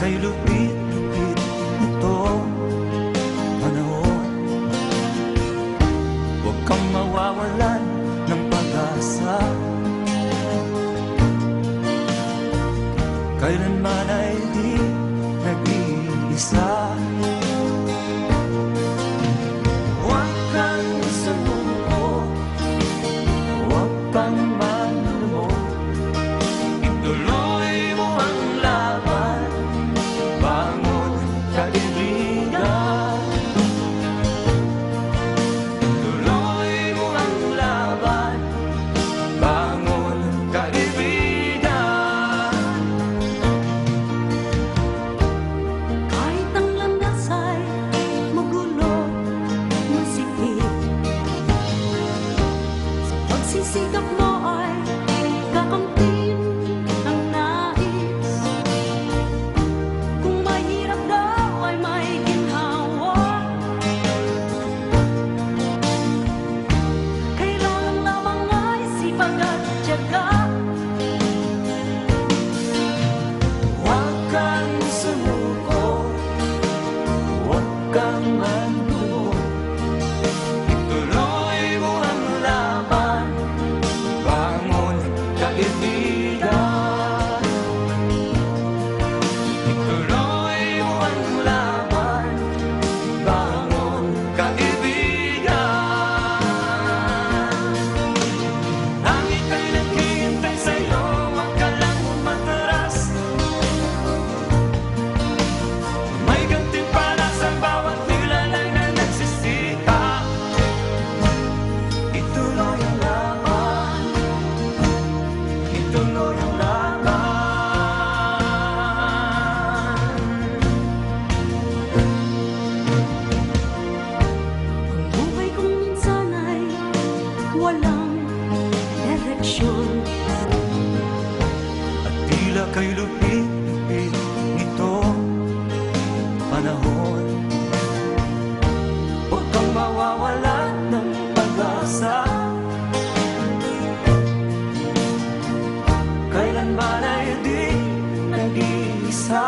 kay lupit-lupit itong panahon. Huwag kang mawawalan ng pag-asa, kailanman ay di nag-iisa. Huwag kang sumuko, huwag kang manlumo, ituloy mo ang laban, bangon kaibigan. Ituloy mo ang laban, bangon kaibigan. Kahit ang landas ay magulo, masikip, sa pagsisikap mo ay kakamtin ang nais. Kung mahirap daw ay may ginhawa, kailangan lamang ay sipag at tiyaga. Huwag kang sumuko, huwag kang manlumo, ituloy mo ang laban, bangon kaibigan. Ituloy mo ang laban, bangon kaibigan. Ang ika'y naghihintay sa'yo, huwag ka lang umatras. May gantimpala sa bawat nilalang na nagsisikap. Ituloy ang laban, ituloy ang laban. Ang buhay kong minsan ay walang direksyon. At tila kay lupit-lupit nitong panahon. Huwag kang mawawalan ng pag-asa, kailanman ay di nag-iisa.